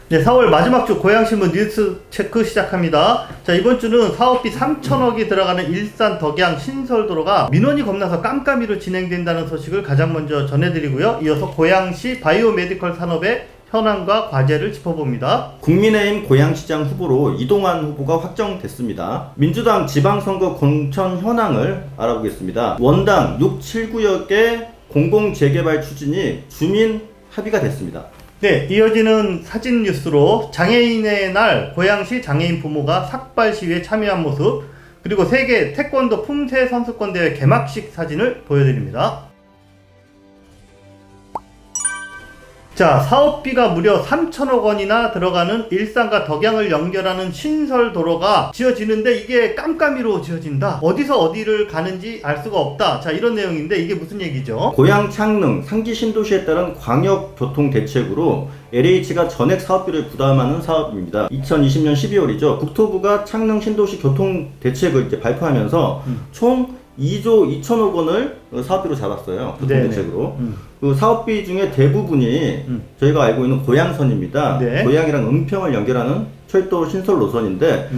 네, 4월 마지막 주 고양신문 뉴스 체크 시작합니다. 자, 이번 주는 사업비 3천억이 들어가는 일산 덕양 신설도로가 민원이 겁나서 깜깜이로 진행된다는 소식을 가장 먼저 전해드리고요. 이어서 고양시 바이오메디컬 산업의 현황과 과제를 짚어봅니다. 국민의힘 고양시장 후보로 이동환 후보가 확정됐습니다. 민주당 지방선거 공천 현황을 알아보겠습니다. 원당 6, 7구역의 공공재개발 추진이 주민 합의가 됐습니다. 네, 이어지는 사진 뉴스로 장애인의 날 고양시 장애인 부모가 삭발 시위에 참여한 모습, 그리고 세계 태권도 품새 선수권대회 개막식 사진을 보여드립니다. 자, 사업비가 무려 3천억 원이나 들어가는 일산과 덕양을 연결하는 신설도로가 지어지는데 이게 깜깜이로 지어진다. 어디서 어디를 가는지 알 수가 없다. 자, 이런 내용인데 이게 무슨 얘기죠? 고양 창릉 상기 신도시에 따른 광역교통 대책으로 LH가 전액 사업비를 부담하는 사업입니다. 2020년 12월이죠. 국토부가 창릉 신도시 교통 대책을 이제 발표하면서 총 2조 2천억 원을 사업비로 잡았어요. 교통대책으로. 그 사업비 중에 대부분이 저희가 알고 있는 고양선입니다. 네. 고양이랑 은평을 연결하는 철도 신설 노선인데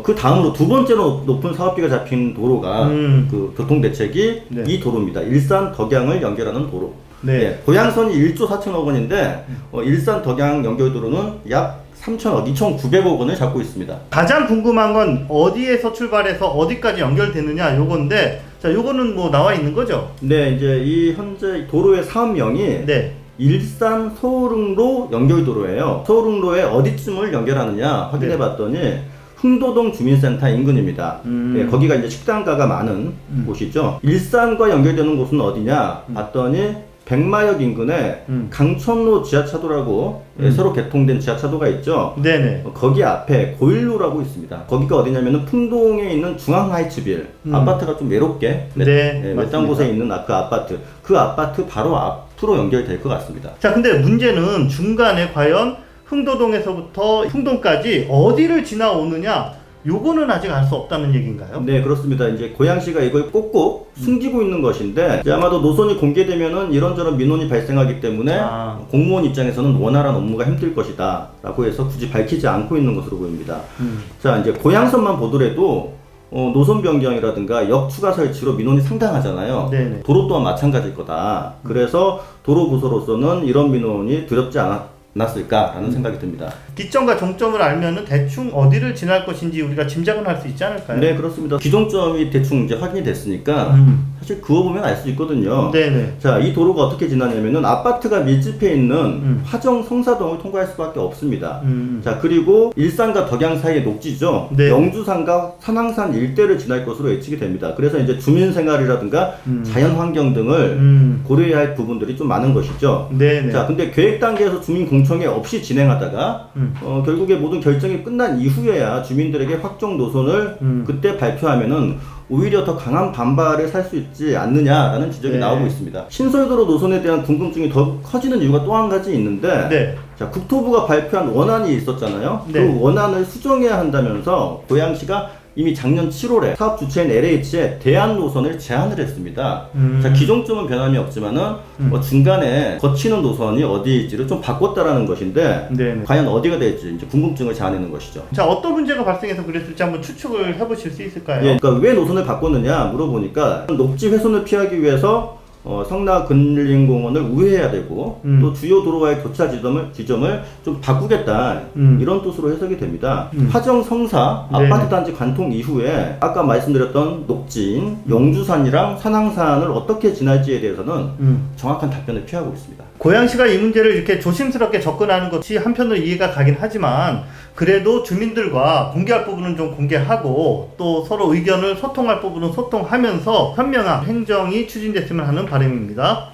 그 다음으로 두 번째로 높은 사업비가 잡힌 도로가 그 교통대책이 네. 이 도로입니다. 일산 덕양을 연결하는 도로. 네. 네. 고양선이 1조 4천억 원인데 일산 덕양 연결도로는 약 3천억, 2,900억 원을 잡고 있습니다. 가장 궁금한 건 어디에서 출발해서 어디까지 연결되느냐 요건데, 자, 요거는 뭐 나와 있는 거죠? 네, 이제 이 현재 도로의 사업명이 네. 일산 서울흥로 연결도로예요. 서울흥로에 어디쯤을 연결하느냐 확인해 봤더니 흥도동 주민센터 인근입니다. 네, 거기가 이제 식당가가 많은 곳이죠. 일산과 연결되는 곳은 어디냐 봤더니 백마역 인근에 강천로 지하차도라고 새로 개통된 지하차도가 있죠. 네네. 거기 앞에 고일로라고 있습니다. 거기가 어디냐면은 풍동에 있는 중앙하이츠빌 아파트가 좀 외롭게 외딴 곳에 있는 그 아파트, 그 아파트 바로 앞으로 연결될 것 같습니다. 자, 근데 문제는 중간에 과연 흥도동에서부터 풍동까지 어디를 지나오느냐, 요거는 아직 알 수 없다는 얘기인가요? 네, 그렇습니다. 이제 고양시가 이걸 꼭꼭 숨기고 있는 것인데, 이제 아마도 노선이 공개되면은 이런저런 민원이 발생하기 때문에 공무원 입장에서는 원활한 업무가 힘들 것이다 라고 해서 굳이 밝히지 않고 있는 것으로 보입니다. 자, 이제 고양선만 보더라도 노선 변경이라든가 역 추가 설치로 민원이 상당하잖아요. 네네. 도로 또한 마찬가지일 거다. 그래서 도로부서로서는 이런 민원이 두렵지 않았을까라는 생각이 듭니다. 기점과 종점을 알면은 대충 어디를 지날 것인지 우리가 짐작은 할 수 있지 않을까요? 네, 그렇습니다. 기종점이 대충 이제 확인이 됐으니까 사실 그어보면 알 수 있거든요. 네네. 자, 이 도로가 어떻게 지나냐면은 아파트가 밀집해 있는 화정 성사동을 통과할 수밖에 없습니다. 자, 그리고 일산과 덕양 사이의 녹지죠. 네. 영주산과 산왕산 일대를 지날 것으로 예측이 됩니다. 그래서 이제 주민 생활이라든가 자연 환경 등을 고려해야 할 부분들이 좀 많은 것이죠. 네네. 자, 근데 계획 단계에서 주민 공청회 없이 진행하다가 결국에 모든 결정이 끝난 이후에야 주민들에게 확정 노선을 그때 발표하면은 오히려 더 강한 반발을 살 수 있지 않느냐라는 지적이 나오고 있습니다. 신설도로 노선에 대한 궁금증이 더 커지는 이유가 또 한 가지 있는데, 자, 국토부가 발표한 원안이 있었잖아요. 그 원안을 수정해야 한다면서 고양시가 이미 작년 7월에 사업 주체인 LH에 대안 노선을 제안을 했습니다. 자, 기종점은 변함이 없지만은 중간에 거치는 노선이 어디일지를 좀 바꿨다라는 것인데, 과연 어디가 될지 이제 궁금증을 자아내는 것이죠. 자, 어떤 문제가 발생해서 그랬을지 한번 추측을 해보실 수 있을까요? 예, 그러니까 왜 노선을 바꿨느냐 물어보니까 녹지 훼손을 피하기 위해서 성나 근린공원을 우회해야 되고 또 주요 도로와의 교차 지점을 좀 바꾸겠다 이런 뜻으로 해석이 됩니다. 화정 성사 아파트 단지 관통 이후에 아까 말씀드렸던 녹지인 영주산이랑 산왕산을 어떻게 지날지에 대해서는 정확한 답변을 피하고 있습니다. 고양시가 이 문제를 이렇게 조심스럽게 접근하는 것이 한편으로 이해가 가긴 하지만, 그래도 주민들과 공개할 부분은 좀 공개하고 또 서로 의견을 소통할 부분은 소통하면서 현명한 행정이 추진됐으면 하는 바람입니다.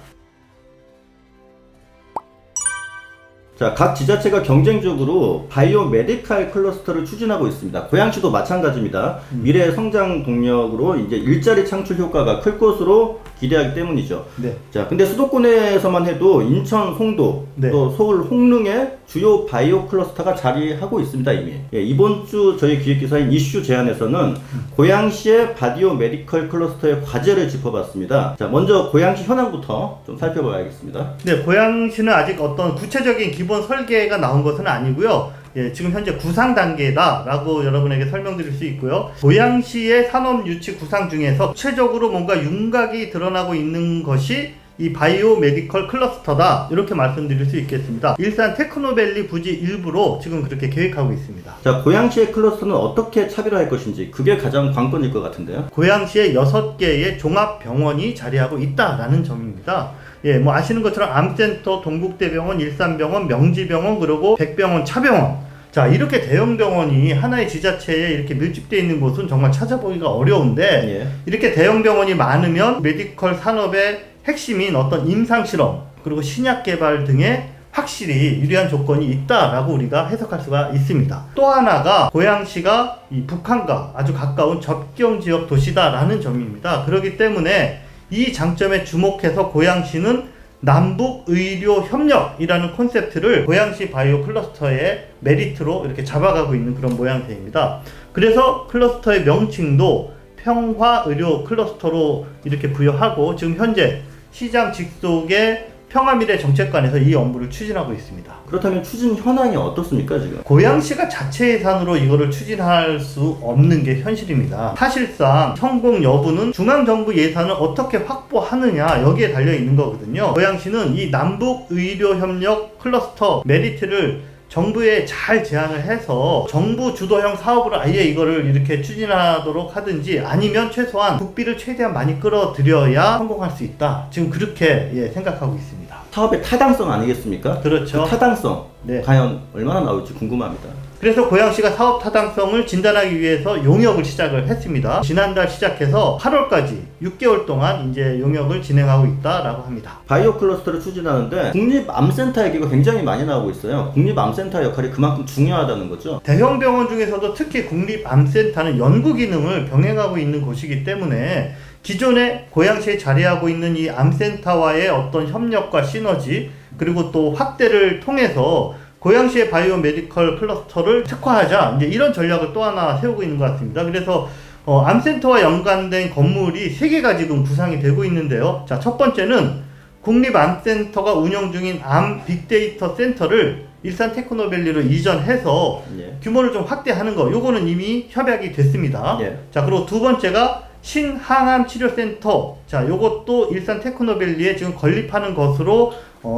자, 각 지자체가 경쟁적으로 바이오메디칼 클러스터를 추진하고 있습니다. 고양시도 마찬가지입니다. 미래의 성장 동력으로 이제 일자리 창출 효과가 클 것으로 기대하기 때문이죠. 네. 자, 근데 수도권에서만 해도 인천, 송도, 네. 또 서울, 홍릉에 주요 바이오 클러스터가 자리하고 있습니다, 이미. 예, 이번 주 저희 기획기사인 이슈 제안에서는 고양시의 바디오 메디컬 클러스터의 과제를 짚어봤습니다. 자, 먼저 고양시 현황부터 좀 살펴봐야겠습니다. 네, 고양시는 아직 어떤 구체적인 기본 설계가 나온 것은 아니고요. 예, 지금 현재 구상 단계다라고 여러분에게 설명드릴 수 있고요. 고양시의 산업 유치 구상 중에서 구체적으로 뭔가 윤곽이 드러나고 있는 것이 이 바이오 메디컬 클러스터다, 이렇게 말씀드릴 수 있겠습니다. 일산 테크노밸리 부지 일부로 지금 그렇게 계획하고 있습니다. 자, 고양시의 클러스터는 어떻게 차별화할 것인지, 그게 가장 관건일 것 같은데요. 고양시에 6개의 종합병원이 자리하고 있다라는 점입니다. 예, 뭐 아시는 것처럼 암센터, 동국대병원, 일산병원, 명지병원, 그리고 백병원, 차병원. 자, 이렇게 대형 병원이 하나의 지자체에 이렇게 밀집되어 있는 곳은 정말 찾아보기가 어려운데, 예. 이렇게 대형 병원이 많으면 메디컬 산업의 핵심인 어떤 임상실험, 그리고 신약 개발 등에 확실히 유리한 조건이 있다라고 우리가 해석할 수가 있습니다. 또 하나가 고양시가 이 북한과 아주 가까운 접경 지역 도시다라는 점입니다. 그렇기 때문에 이 장점에 주목해서 고양시는 남북 의료 협력이라는 콘셉트를 고양시 바이오 클러스터의 메리트로 이렇게 잡아가고 있는 그런 모양새입니다. 그래서 클러스터의 명칭도 평화 의료 클러스터로 이렇게 부여하고, 지금 현재 시장 직속의 평화미래 정책관에서 이 업무를 추진하고 있습니다. 그렇다면 추진 현황이 어떻습니까, 지금? 고양시가 자체 예산으로 이거를 추진할 수 없는 게 현실입니다. 사실상 성공 여부는 중앙정부 예산을 어떻게 확보하느냐, 여기에 달려 있는 거거든요. 고양시는 이 남북 의료 협력 클러스터 메리트를 정부에 잘 제안을 해서 정부 주도형 사업으로 아예 이거를 이렇게 추진하도록 하든지, 아니면 최소한 국비를 최대한 많이 끌어들여야 성공할 수 있다, 지금 그렇게 생각하고 있습니다. 사업의 타당성 아니겠습니까? 그렇죠. 그 타당성, 네. 과연 얼마나 나올지 궁금합니다. 그래서 고양시가 사업 타당성을 진단하기 위해서 용역을 시작을 했습니다. 지난달 시작해서 8월까지 6개월 동안 이제 용역을 진행하고 있다라고 합니다. 바이오 클러스터를 추진하는데 국립암센터 얘기가 굉장히 많이 나오고 있어요. 국립암센터 역할이 그만큼 중요하다는 거죠. 대형 병원 중에서도 특히 국립암센터는 연구 기능을 병행하고 있는 곳이기 때문에 기존에 고양시에 자리하고 있는 이 암센터와의 어떤 협력과 시너지, 그리고 또 확대를 통해서 고양시의 바이오 메디컬 클러스터를 특화하자, 이제 이런 전략을 또 하나 세우고 있는 것 같습니다. 그래서 암센터와 연관된 건물이 3개가 지금 구상이 되고 있는데요. 자, 첫 번째는 국립암센터가 운영 중인 암 빅데이터 센터를 일산 테크노밸리로 이전해서 규모를 좀 확대하는 거, 요거는 이미 협약이 됐습니다. 자, 그리고 두 번째가 신항암치료센터, 자, 요것도 일산 테크노밸리에 지금 건립하는 것으로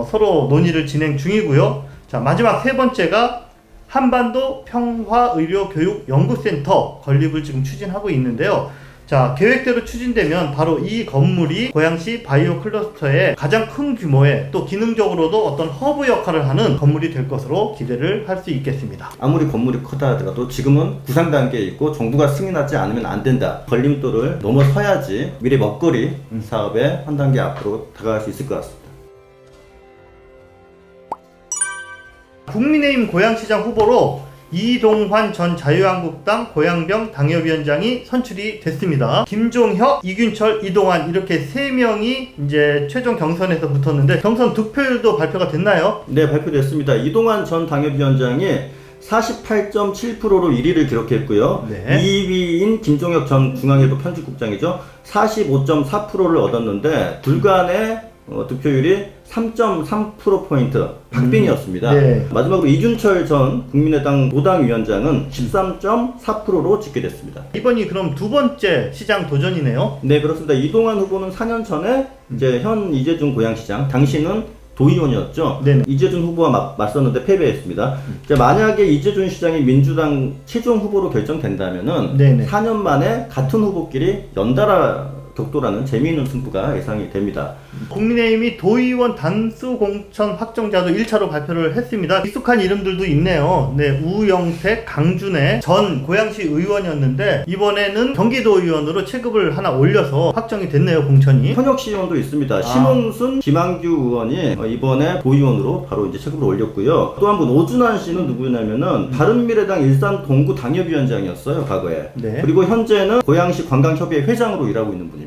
서로 논의를 진행 중이고요. 자, 마지막 세 번째가 한반도 평화의료교육연구센터 건립을 지금 추진하고 있는데요. 자, 계획대로 추진되면 바로 이 건물이 고양시 바이오 클러스터의 가장 큰 규모의, 또 기능적으로도 어떤 허브 역할을 하는 건물이 될 것으로 기대를 할 수 있겠습니다. 아무리 건물이 크다 하더라도 지금은 구상 단계에 있고 정부가 승인하지 않으면 안 된다, 걸림돌을 넘어서야지 미래 먹거리 사업에 한 단계 앞으로 다가갈 수 있을 것 같습니다. 국민의힘 고양시장 후보로 이동환 전 자유한국당 고양병 당협위원장이 선출이 됐습니다. 김종혁, 이균철, 이동환, 이렇게 3명이 이제 최종 경선에서 붙었는데, 경선 득표율도 발표가 됐나요? 네, 발표됐습니다. 이동환 전 당협위원장이 48.7%로 1위를 기록했고요. 2위인 김종혁 전 중앙일보 편집국장이죠. 45.4%를 얻었는데 둘 간의 득표율이 3.3%포인트 박빙이었습니다. 마지막으로 이준철 전 국민의당 노당위원장은 13.4%로 집계됐습니다. 이번이 그럼 두 번째 시장 도전이네요? 네, 그렇습니다. 이동환 후보는 4년 전에 이제 현 이재준 고양시장, 당시는 도의원이었죠. 이재준 후보와 맞섰는데 패배했습니다. 이제 만약에 이재준 시장이 민주당 최종 후보로 결정된다면은 4년 만에 같은 후보끼리 연달아 격돌하는 재미있는 승부가 예상이 됩니다. 국민의힘이 도의원 단수 공천 확정자도 1차로 발표를 했습니다. 익숙한 이름들도 있네요. 네, 우영택, 강준혜 전 고양시 의원이었는데 이번에는 경기도의원으로 체급을 하나 올려서 확정이 됐네요, 공천이. 현역시의원도 있습니다. 심홍순, 김한규 의원이 이번에 도의원으로 바로 이제 체급을 올렸고요. 또 한 분 오준환 씨는 누구냐면은 바른미래당 일산 동구 당협위원장이었어요, 과거에. 그리고 현재는 고양시 관광협의회 회장으로 일하고 있는 분입니다.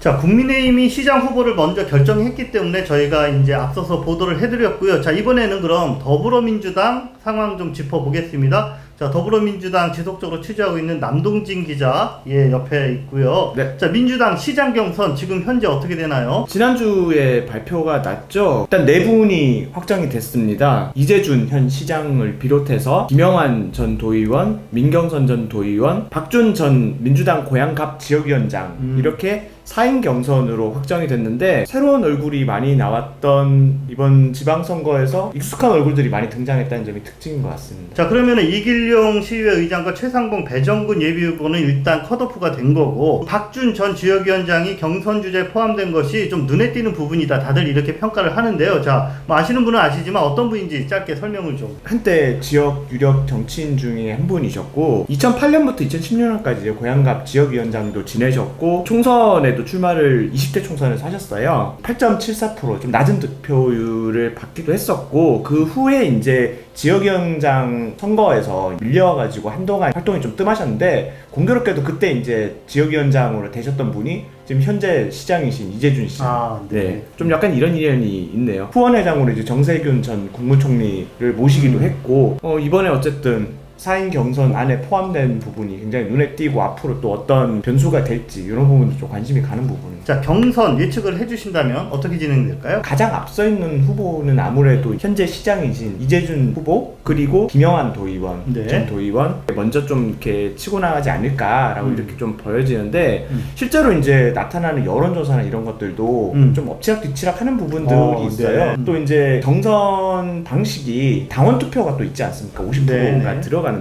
자, 국민의힘이 시장 후보를 먼저 결정했기 때문에 저희가 이제 앞서서 보도를 해드렸고요. 자, 이번에는 그럼 더불어민주당 상황 좀 짚어보겠습니다. 자, 더불어민주당 지속적으로 취재하고 있는 남동진 기자, 옆에 있고요. 네. 자, 민주당 시장 경선 지금 현재 어떻게 되나요? 지난주에 발표가 났죠. 일단 네 분이 확정이 됐습니다. 이재준 현 시장을 비롯해서 김영환 전 도의원, 민경선 전 도의원, 박준 전 민주당 고양갑 지역위원장 이렇게 4인 경선으로 확정이 됐는데, 새로운 얼굴이 많이 나왔던 이번 지방선거에서 익숙한 얼굴들이 많이 등장했다는 점이 특징인 것 같습니다. 자, 그러면은 이길용 시의회 의장과 최상봉, 배정근 예비후보는 일단 컷오프가 된 거고, 박준 전 지역위원장이 경선 주제에 포함된 것이 좀 눈에 띄는 부분이다, 다들 이렇게 평가를 하는데요. 자, 뭐 아시는 분은 아시지만 어떤 분인지 짧게 설명을 좀. 한때 지역 유력 정치인 중에 한 분이셨고, 2008년부터 2016년까지 고양갑 지역위원장도 지내셨고, 총선에도 출마를 20대 총선에서 하셨어요. 8.74% 좀 낮은 득표율을 받기도 했었고, 그 후에 이제 지역위원장 선거에서 밀려가지고 한동안 활동이 좀 뜸하셨는데, 공교롭게도 그때 이제 지역위원장으로 되셨던 분이 지금 현재 시장이신 이재준 씨. 네. 좀 약간 이런 인연이 있네요. 후원회장으로 이제 정세균 전 국무총리를 모시기도 했고, 이번에 어쨌든 4인 경선 안에 포함된 부분이 굉장히 눈에 띄고, 앞으로 또 어떤 변수가 될지 이런 부분도 좀 관심이 가는 부분입니다. 자, 경선 예측을 해주신다면 어떻게 진행될까요? 가장 앞서 있는 후보는 아무래도 현재 시장이신 이재준 후보, 그리고 김영환 도의원, 네. 전 도의원 먼저 좀 이렇게 치고 나가지 않을까라고 이렇게 좀 보여지는데, 실제로 이제 나타나는 여론조사나 이런 것들도 좀 엎치락뒤치락 하는 부분들이 있어요. 네. 또 이제 경선 방식이 당원 투표가 또 있지 않습니까? 50%가 네. 들어가는데,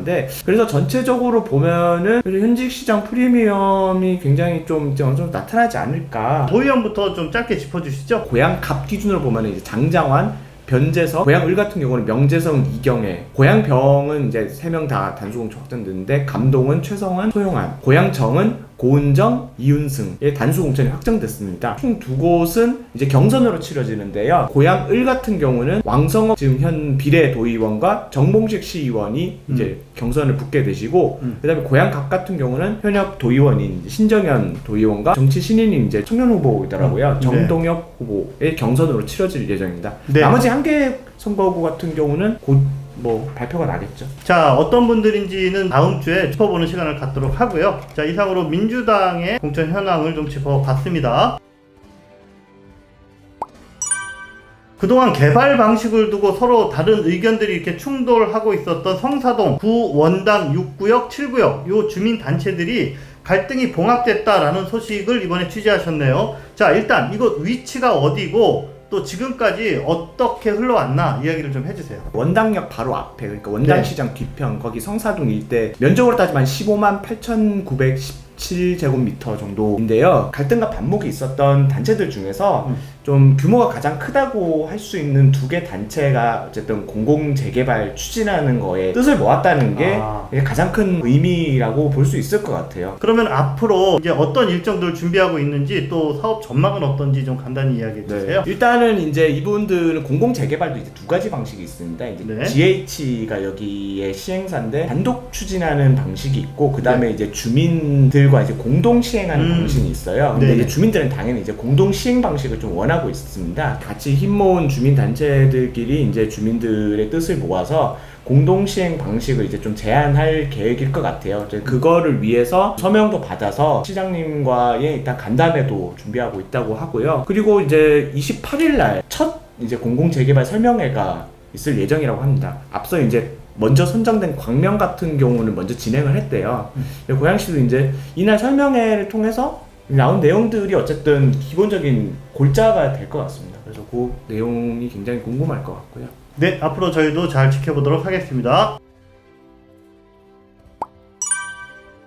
그래서 전체적으로 보면은 현직 시장 프리미엄이 굉장히 좀 이제 어느 정도 나타나지 않을까. 도의원부터 좀 짧게 짚어주시죠. 고양갑 기준으로 보면 이제 장장환, 변재석, 고양을 같은 경우는 명재성, 이경애, 고양병은 이제 3명 다 단수공천 확정됐는데, 감동은 최성환, 소용환, 고양정은 고은정, 이윤승의 단수공천이 확정됐습니다. 총 2곳은 이제 경선으로 치러지는데요. 고양을 같은 경우는 왕성업 지금 현 비례도의원과 정봉식 시의원이 이제 경선을 붙게 되시고, 그다음에 고양갑 같은 경우는 현역 도의원인 신정현 도의원과 정치 신인인 이제 청년 후보이더라고요. 정동혁 후보의 경선으로 치러질 예정입니다. 네. 나머지 한 개 선거구 같은 경우는 곧 발표가 나겠죠. 자, 어떤 분들인지는 다음 주에 짚어보는 시간을 갖도록 하고요. 자, 이상으로 민주당의 공천 현황을 좀 짚어봤습니다. 그동안 개발 방식을 두고 서로 다른 의견들이 이렇게 충돌하고 있었던 성사동 구원당 6구역, 7구역 요 주민단체들이 갈등이 봉합됐다라는 소식을 이번에 취재하셨네요. 자, 일단 이곳 위치가 어디고 또 지금까지 어떻게 흘러왔나 이야기를 좀 해주세요. 원당역 바로 앞에, 그러니까 원당시장 뒤편, 거기 성사동 일대, 면적으로 따지면 15만 8,917제곱미터 정도인데요. 갈등과 반목이 있었던 단체들 중에서 좀 규모가 가장 크다고 할 수 있는 2개 단체가 어쨌든 공공재개발 추진하는 거에 뜻을 모았다는 게 가장 큰 의미라고 볼 수 있을 것 같아요. 그러면 앞으로 이제 어떤 일정들을 준비하고 있는지, 또 사업 전망은 어떤지 좀 간단히 이야기해 주세요. 네. 일단은 이제 이분들은 공공재개발도 이제 2가지 방식이 있습니다. 이제 네. GH가 여기에 시행사인데 단독 추진하는 방식이 있고, 그 다음에 이제 주민들과 이제 공동 시행하는 방식이 있어요. 근데 이제 주민들은 당연히 이제 공동 시행 방식을 좀 원하고 있습니다. 같이 힘 모은 주민 단체들끼리 이제 주민들의 뜻을 모아서 공동 시행 방식을 이제 좀 제안할 계획일 것 같아요. 이제 그거를 위해서 서명도 받아서 시장님과의 일단 간담회도 준비하고 있다고 하고요. 그리고 이제 28일 날 첫 이제 공공재개발 설명회가 있을 예정이라고 합니다. 앞서 이제 먼저 선정된 광명 같은 경우는 먼저 진행을 했대요. 고양시도 이제 이날 설명회를 통해서 나온 내용들이 어쨌든 기본적인 골자가 될 것 같습니다. 그래서 그 내용이 굉장히 궁금할 것 같고요. 네, 앞으로 저희도 잘 지켜보도록 하겠습니다.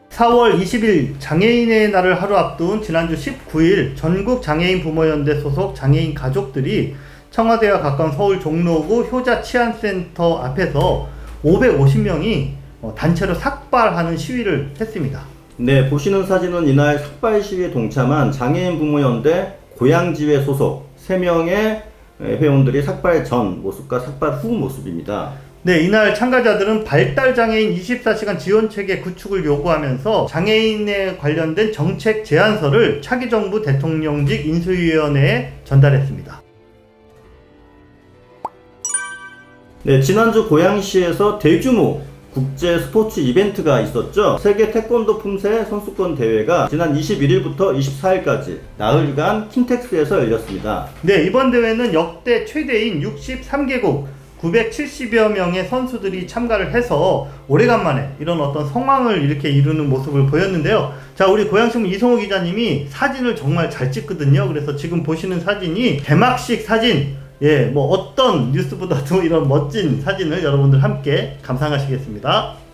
4월 20일 장애인의 날을 하루 앞둔 지난주 19일 전국 장애인 부모연대 소속 장애인 가족들이 청와대와 가까운 서울 종로구 효자 치안센터 앞에서 550명이 단체로 삭발하는 시위를 했습니다. 네, 보시는 사진은 이날 삭발 시위에 동참한 장애인 부모연대 고양지회 소속 3명의 회원들이 삭발 전 모습과 삭발 후 모습입니다. 네, 이날 참가자들은 발달장애인 24시간 지원체계 구축을 요구하면서 장애인에 관련된 정책 제안서를 차기 정부 대통령직 인수위원회에 전달했습니다. 네, 지난주 고양시에서 대규모 국제 스포츠 이벤트가 있었죠. 세계 태권도 품새 선수권 대회가 지난 21일부터 24일까지 나흘간 킨텍스에서 열렸습니다. 네, 이번 대회는 역대 최대인 63개국 970여 명의 선수들이 참가를 해서 오래간만에 이런 어떤 성황을 이렇게 이루는 모습을 보였는데요. 자, 우리 고양신문 이성호 기자님이 사진을 정말 잘 찍거든요. 그래서 지금 보시는 사진이 개막식 사진, 뭐 어떤 뉴스보다도 이런 멋진 사진을 여러분들 함께 감상하시겠습니다.